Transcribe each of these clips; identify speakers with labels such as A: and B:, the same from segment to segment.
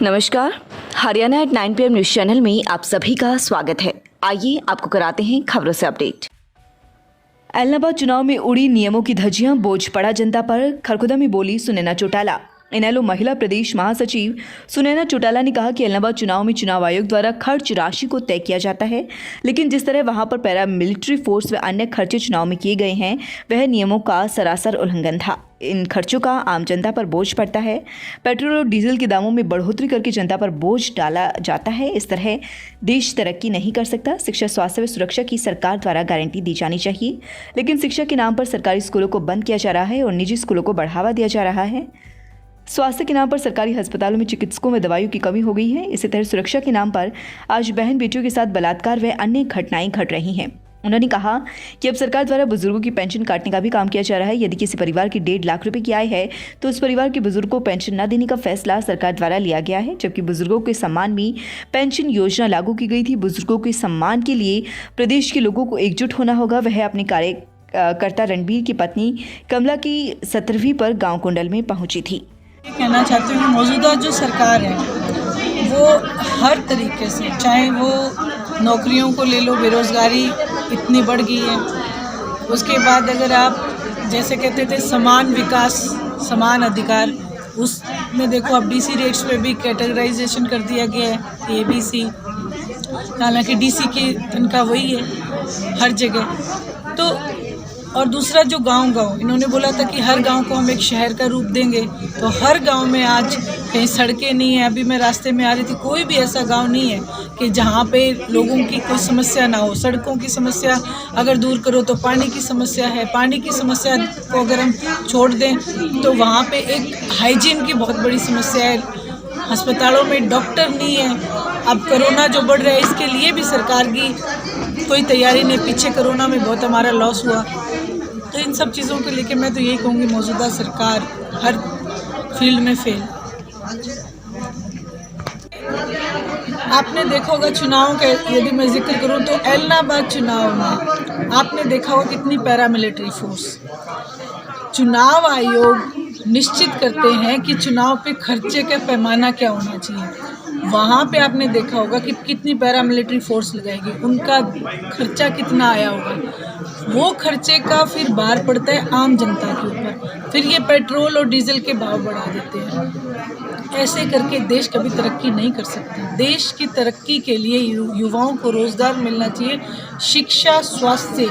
A: नमस्कार, Haryana at 9 PM news channel में आप सभी का स्वागत है। आइए आपको कराते हैं खबरों से अपडेट। एलनाबाद चुनाव में उड़ी नियमों की धज्जियां, बोझ पड़ा जनता पर, खरखुदा में बोली सुनैना चौटाला। इनेलो महिला प्रदेश महासचिव सुनैना चौटाला ने कहा कि एलनाबाद चुनाव में चुनाव आयोग द्वारा खर्च राशि को तय किया जाता है, लेकिन जिस तरह वहां पर पैरामिलिट्री फोर्स व अन्य खर्चे चुनाव में किए गए हैं वह नियमों का सरासर उल्लंघन था। इन खर्चों का आम जनता पर बोझ पड़ता है। पेट्रोल और डीजल के दामों में बढ़ोतरी करके जनता पर बोझ डाला जाता है। इस तरह देश तरक्की नहीं कर सकता। शिक्षा, स्वास्थ्य व सुरक्षा की सरकार द्वारा गारंटी दी जानी चाहिए, लेकिन शिक्षा के नाम पर सरकारी स्कूलों को बंद किया जा रहा है और निजी स्कूलों को बढ़ावा दिया जा रहा है। स्वास्थ्य के नाम पर सरकारी अस्पतालों में चिकित्सकों व दवाइयों की कमी हो गई है। इसी तरह सुरक्षा के नाम पर आज बहन बेटियों के साथ बलात्कार व अन्य घटनाएं घट रही हैं। उन्होंने कहा कि अब सरकार द्वारा बुजुर्गों की पेंशन काटने का भी काम किया जा रहा है। यदि किसी परिवार की 1.5 लाख रुपए की आय है तो उस परिवार के बुजुर्ग को पेंशन न देने का फैसला सरकार द्वारा लिया गया है, जबकि बुजुर्गों के सम्मान में पेंशन योजना लागू की गई थी। बुजुर्गों के सम्मान के लिए प्रदेश के लोगों को एकजुट होना होगा। वह अपने कार्यकर्ता रणबीर की पत्नी कमला की 17वीं पर गाँव कुंडल में पहुंची थी।
B: कहना चाहती हूँ कि मौजूदा जो सरकार है वो हर तरीके से, चाहे वो नौकरियों को ले लो, बेरोज़गारी इतनी बढ़ गई है। उसके बाद अगर आप जैसे कहते थे समान विकास समान अधिकार, उसमें देखो अब डीसी रेट्स पे भी कैटेगराइजेशन कर दिया गया है, ABC। हालांकि डीसी की तनख्वाह वही है हर जगह। तो और दूसरा जो गांव इन्होंने बोला था कि हर गांव को हम एक शहर का रूप देंगे, तो हर गांव में आज कहीं सड़कें नहीं है। अभी मैं रास्ते में आ रही थी, कोई भी ऐसा गांव नहीं है कि जहां पे लोगों की कोई समस्या ना हो। सड़कों की समस्या अगर दूर करो तो पानी की समस्या है। पानी की समस्या को अगर हम छोड़ दें तो वहाँ पे एक हाइजीन की बहुत बड़ी समस्या है। अस्पतालों में डॉक्टर नहीं है। अब कोरोना जो बढ़ रहा है इसके लिए भी सरकार की कोई तैयारी नहीं। पीछे कोरोना में बहुत हमारा लॉस हुआ। तो इन सब चीज़ों को लेके मैं तो यही कहूँगी मौजूदा सरकार हर फील्ड में फेल। आपने देखा होगा चुनाव का, यदि मैं जिक्र करूँ तो एलनाबाद चुनाव में आपने देखा होगा कितनी पैरामिलिट्री फोर्स। चुनाव आयोग निश्चित करते हैं कि चुनाव पे खर्चे का पैमाना क्या होना चाहिए। वहाँ पे आपने देखा होगा कि कितनी पैरामिलिट्री फोर्स लगाएगी, उनका खर्चा कितना आया होगा। वो खर्चे का फिर भार पड़ता है आम जनता के ऊपर। फिर ये पेट्रोल और डीजल के भाव बढ़ा देते हैं। ऐसे करके देश कभी तरक्की नहीं कर सकता। देश की तरक्की के लिए युवाओं को रोज़गार मिलना चाहिए। शिक्षा, स्वास्थ्य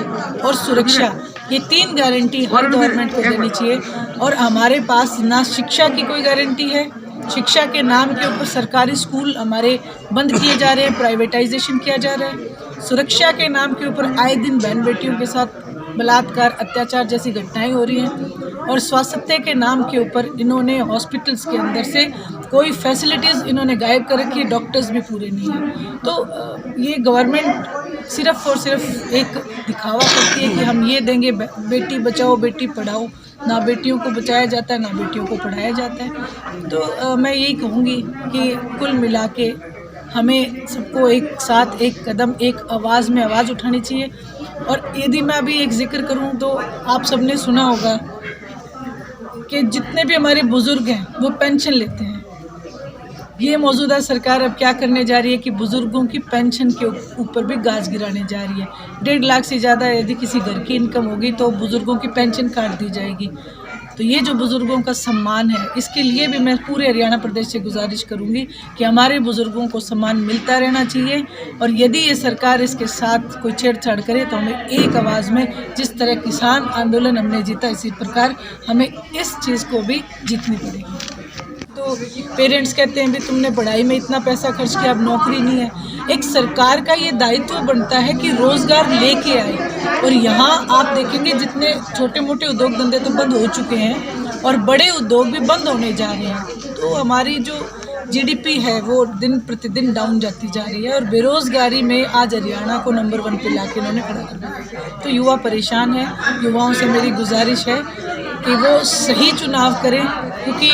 B: और सुरक्षा, ये 3 गारंटी हर गवर्नमेंट को देनी चाहिए। और हमारे पास ना शिक्षा की कोई गारंटी है। शिक्षा के नाम के ऊपर सरकारी स्कूल हमारे बंद किए जा रहे हैं, प्राइवेटाइजेशन किया जा रहा है। सुरक्षा के नाम के ऊपर आए दिन बहन बेटियों के साथ बलात्कार, अत्याचार जैसी घटनाएं हो रही हैं। और स्वास्थ्य के नाम के ऊपर इन्होंने हॉस्पिटल्स के अंदर से कोई फैसिलिटीज़ इन्होंने गायब कर रखी है। डॉक्टर्स भी पूरे नहीं हैं। तो ये गवर्नमेंट सिर्फ और सिर्फ एक दिखावा करती है कि हम ये देंगे, बेटी बचाओ बेटी पढ़ाओ। ना बेटियों को बचाया जाता है, ना बेटियों को पढ़ाया जाता है। तो मैं यही कहूँगी कि कुल मिला के हमें सबको एक साथ, एक कदम, एक आवाज़ में आवाज़ उठानी चाहिए। और यदि मैं अभी एक जिक्र करूँ तो आप सबने सुना होगा कि जितने भी हमारे बुज़ुर्ग हैं वो पेंशन लेते हैं। ये मौजूदा सरकार अब क्या करने जा रही है कि बुज़ुर्गों की पेंशन के ऊपर भी गाज गिराने जा रही है। 1.5 लाख से ज़्यादा यदि किसी घर की इनकम होगी तो बुज़ुर्गों की पेंशन काट दी जाएगी। तो ये जो बुज़ुर्गों का सम्मान है, इसके लिए भी मैं पूरे हरियाणा प्रदेश से गुजारिश करूँगी कि हमारे बुज़ुर्गों को सम्मान मिलता रहना चाहिए। और यदि ये सरकार इसके साथ कोई छेड़छाड़ करे तो हमें एक आवाज़ में, जिस तरह किसान आंदोलन हमने जीता, इसी प्रकार हमें इस चीज़ को भी जीतनी पड़ेगी। तो पेरेंट्स कहते हैं भी तुमने पढ़ाई में इतना पैसा खर्च किया, अब नौकरी नहीं है। एक सरकार का ये दायित्व बनता है कि रोज़गार लेके आए। और यहाँ आप देखेंगे जितने छोटे मोटे उद्योग धंधे तो बंद हो चुके हैं और बड़े उद्योग भी बंद होने जा रहे हैं। तो हमारी जो GDP है वो दिन प्रतिदिन डाउन जाती जा रही है। और बेरोज़गारी में आज हरियाणा को नंबर 1 पे लाके इन्होंने खड़ा कर दिया। तो युवा परेशान है। युवाओं से मेरी गुजारिश है कि वो सही चुनाव करें, क्योंकि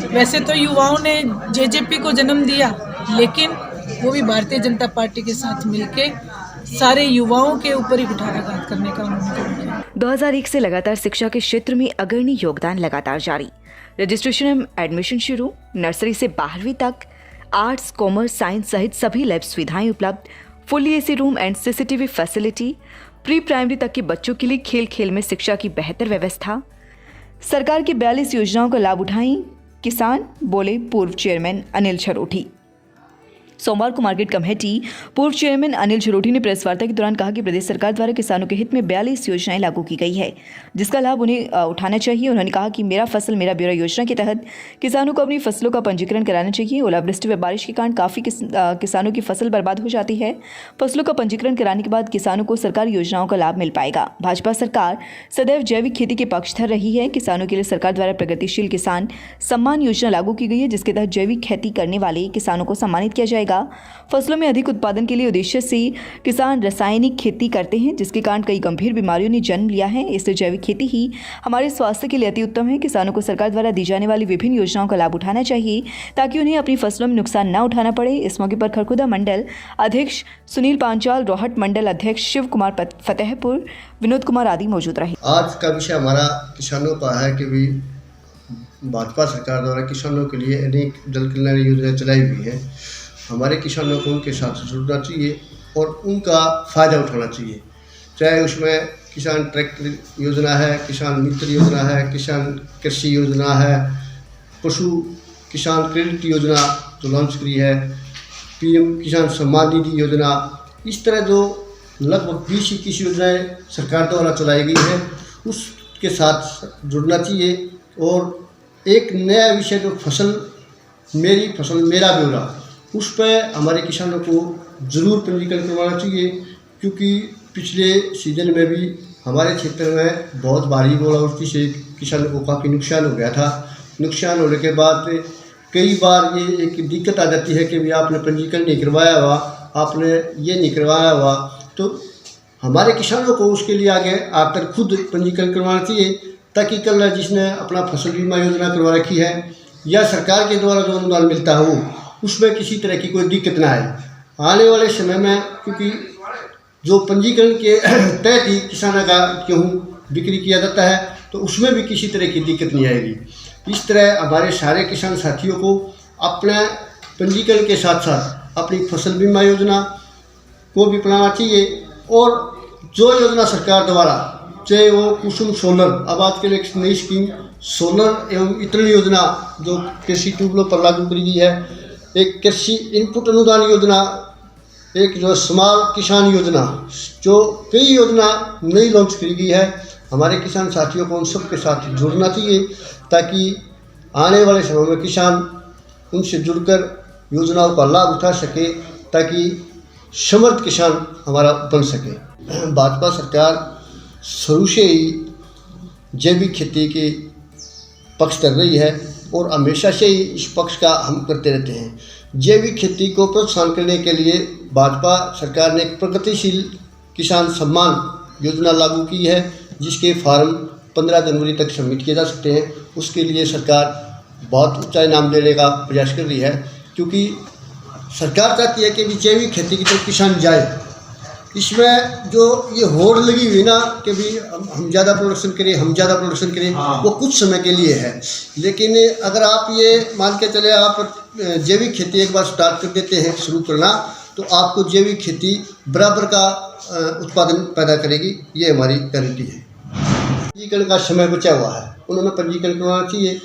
B: वैसे तो युवाओं ने JJP को जन्म दिया, लेकिन वो भी भारतीय जनता पार्टी के साथ मिलके सारे युवाओं के ऊपर ही कुठाराघात करने का उन्होंने किया।
A: 2001 से लगातार शिक्षा के क्षेत्र में अग्रणी योगदान लगातार जारी। रजिस्ट्रेशन एवं एडमिशन शुरू। नर्सरी से 12वीं तक आर्ट्स, कॉमर्स, साइंस सहित सभी लैब सुविधाएं उपलब्ध। Fully AC room and CCTV facility. Pre primary तक के बच्चों के लिए खेल खेल में शिक्षा की बेहतर व्यवस्था। सरकार की 42 योजनाओं का लाभ उठाएं किसान, बोले पूर्व चेयरमैन अनिल झरोठी। सोमवार को मार्केट कमेटी पूर्व चेयरमैन अनिल झरोठी ने प्रेस वार्ता के दौरान कहा कि प्रदेश सरकार द्वारा किसानों के हित में 42 योजनाएं लागू की गई है, जिसका लाभ उन्हें उठाना चाहिए। उन्होंने कहा कि मेरा फसल मेरा ब्यौरा योजना के तहत किसानों को अपनी फसलों का पंजीकरण कराना चाहिए। ओलावृष्टि व बारिश के कारण काफ़ी किसानों की फसल बर्बाद हो जाती है। फसलों का पंजीकरण कराने के बाद किसानों को सरकारी योजनाओं का लाभ मिल पाएगा। भाजपा सरकार सदैव जैविक खेती के पक्षधर रही है। किसानों के लिए सरकार द्वारा प्रगतिशील किसान सम्मान योजना लागू की गई है, जिसके तहत जैविक खेती करने वाले किसानों को सम्मानित किया जाएगा। फसलों में अधिक उत्पादन के लिए उद्देश्य से किसान रासायनिक खेती करते हैं, जिसके कारण कई गंभीर बीमारियों ने जन्म लिया है। इसलिए जैविक खेती ही हमारे स्वास्थ्य के लिए अति उत्तम है। किसानों को सरकार द्वारा दी जाने वाली विभिन्न योजनाओं का लाभ उठाना चाहिए, ताकि उन्हें अपनी फसलों में नुकसान न उठाना पड़े। इस मौके पर खरखुदा मंडल अध्यक्ष सुनील पांचाल, रोहट मंडल अध्यक्ष शिव कुमार फतेहपुर, विनोद कुमार आदि मौजूद रहे।
C: आज का विषय हमारा किसानों का है कि भी भाजपा सरकार द्वारा किसानों के लिए अनेक जन कल्याण योजनाएं चलाई हुई हैं। हमारे किसानों को उनके साथ जुड़ना चाहिए और उनका फ़ायदा उठाना चाहिए, चाहे उसमें किसान ट्रैक्टर योजना है, किसान मित्र योजना है, किसान कृषि योजना है, पशु किसान क्रेडिट योजना जो लॉन्च करी है, पीएम किसान सम्मान निधि योजना, इस तरह जो लगभग 20-21 योजनाएं सरकार द्वारा चलाई गई है, उसके साथ जुड़ना चाहिए। और एक नया विषय जो फसल मेरा ब्यौरा, उस पर हमारे किसानों को ज़रूर पंजीकरण करवाना चाहिए, क्योंकि पिछले सीजन में भी हमारे क्षेत्र में बहुत भारी ओलावृष्टि से किसानों को काफ़ी नुकसान हो गया था। नुकसान होने के बाद कई बार ये एक दिक्कत आ जाती है कि भी आपने पंजीकरण नहीं करवाया हुआ, आपने ये नहीं करवाया हुआ, तो हमारे किसानों को उसके लिए आगे आकर खुद पंजीकरण करवाना चाहिए, ताकि कल जिसने अपना फसल बीमा योजना करवा रखी है या सरकार के द्वारा जो अनुदान मिलता है वो उसमें किसी तरह की कोई दिक्कत ना आए आने वाले समय में, क्योंकि जो पंजीकरण के तहत ही किसानों का गेहूँ बिक्री किया जाता है, तो उसमें भी किसी तरह की दिक्कत नहीं आएगी। इस तरह हमारे सारे किसान साथियों को अपने पंजीकरण के साथ साथ अपनी फसल बीमा योजना को भी अपनाना चाहिए। और जो योजना सरकार द्वारा, चाहे वो कुसुम सोलर, अब आजकल एक नई स्कीम सोलर एवं वितरण योजना जो कृषि ट्यूबवेलों पर लागू करी गई है, एक कृषि इनपुट अनुदान योजना, एक जो स्मार्ट किसान योजना, जो कई योजना नई लॉन्च करी गई है, हमारे किसान साथियों को उन सब के साथ जुड़ना चाहिए, ताकि आने वाले समय में किसान उनसे जुड़कर योजनाओं का लाभ उठा सके, ताकि समर्थ किसान हमारा बन सके। भाजपा सरकार शुरू से ही जैविक खेती के पक्ष कर रही है और हमेशा से ही इस पक्ष का हम करते रहते हैं। जैविक खेती को प्रोत्साहन करने के लिए भाजपा सरकार ने एक प्रगतिशील किसान सम्मान योजना लागू की है, जिसके फॉर्म 15 जनवरी तक सबमिट किए जा सकते हैं। उसके लिए सरकार बहुत ऊंचा इनाम देने का प्रयास कर रही है, क्योंकि सरकार चाहती है कि भी जैविक खेती की तरफ किसान जाए। इसमें जो ये होड़ लगी हुई ना कि भी हम ज़्यादा प्रोडक्शन करें, वो कुछ समय के लिए है, लेकिन अगर आप ये मान के चले आप जैविक खेती एक बार स्टार्ट कर देते हैं शुरू करना, तो आपको जैविक खेती बराबर का उत्पादन पैदा करेगी, ये हमारी गारंटी है। पंजीकरण का समय बचा हुआ है, उन्होंने पंजीकरण करवाना चाहिए।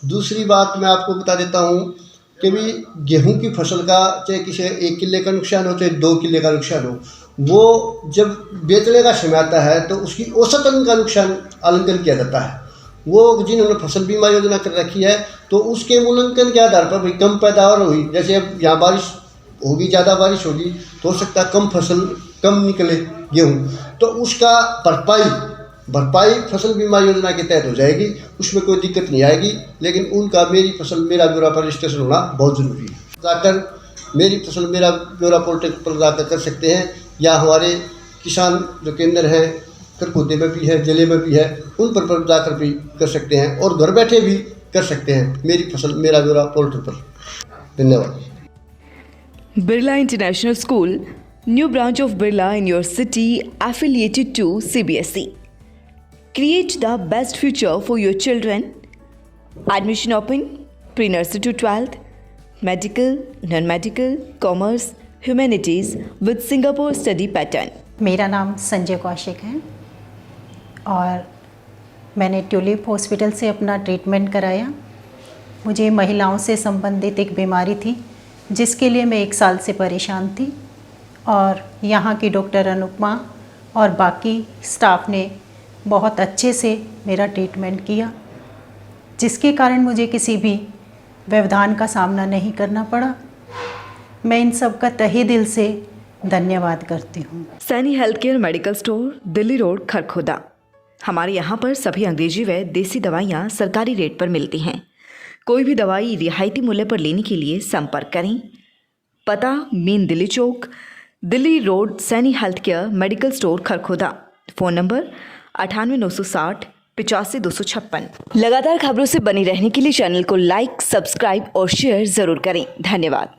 C: दूसरी बात मैं आपको बता देता हूँ कि भी गेहूँ की फसल का चाहे किसी 1 किले का नुकसान हो चाहे 2 किले का नुकसान हो, वो जब बेचने का समय आता है तो उसकी औसतन का नुकसान आकलन किया जाता है। वो जिन्होंने फसल बीमा योजना कर रखी है, तो उसके मूल्यांकन के आधार पर भाई कम पैदावार हुई, जैसे अब यहाँ बारिश होगी, ज़्यादा बारिश होगी तो हो सकता है कम निकले गेहूँ, तो उसका भरपाई फसल बीमा योजना के तहत हो जाएगी, उसमें कोई दिक्कत नहीं आएगी। लेकिन उनका मेरी फसल मेरा ब्यौरा पर रजिस्ट्रेशन होना बहुत ज़रूरी है। जाकर मेरी फसल मेरा ब्यौरा पोर्टल पर जाकर कर सकते हैं, या हमारे किसान जो केंद्र हैं करकोटे में भी है, जिले में भी है, उन पर जाकर भी कर सकते हैं और घर बैठे भी कर सकते हैं मेरी फसल मेरा ब्यौरा पोर्टल पर। धन्यवाद।
A: Birla international school, new branch of Birla in your city, affiliated to CBSE. Create the best future for your children. Admission open pre nursery to 12th, medical, non medical, commerce, humanities with Singapore study pattern.
D: मेरा नाम संजय कौशिक है और मैंने tulip hospital से अपना treatment कराया। मुझे महिलाओं से संबंधित एक बीमारी थी जिसके लिए मैं 1 साल से परेशान थी और यहाँ की डॉक्टर अनुपमा और बाकी स्टाफ ने बहुत अच्छे से मेरा ट्रीटमेंट किया, जिसके कारण मुझे किसी भी व्यवधान का सामना नहीं करना पड़ा। मैं इन सब का तहे दिल से धन्यवाद करती हूँ।
A: Saini health care medical store, Delhi road, Kharkhoda. हमारे यहाँ पर सभी अंग्रेजी व देसी दवाइयाँ सरकारी रेट पर मिलती हैं। कोई भी दवाई रियायती मूल्य पर लेने के लिए संपर्क करें। पता main Delhi Chowk, Delhi road, Saini health care medical store, Kharkhoda. Phone number 98 960 85 256। लगातार खबरों से बनी रहने के लिए चैनल को लाइक, सब्सक्राइब और शेयर ज़रूर करें। धन्यवाद।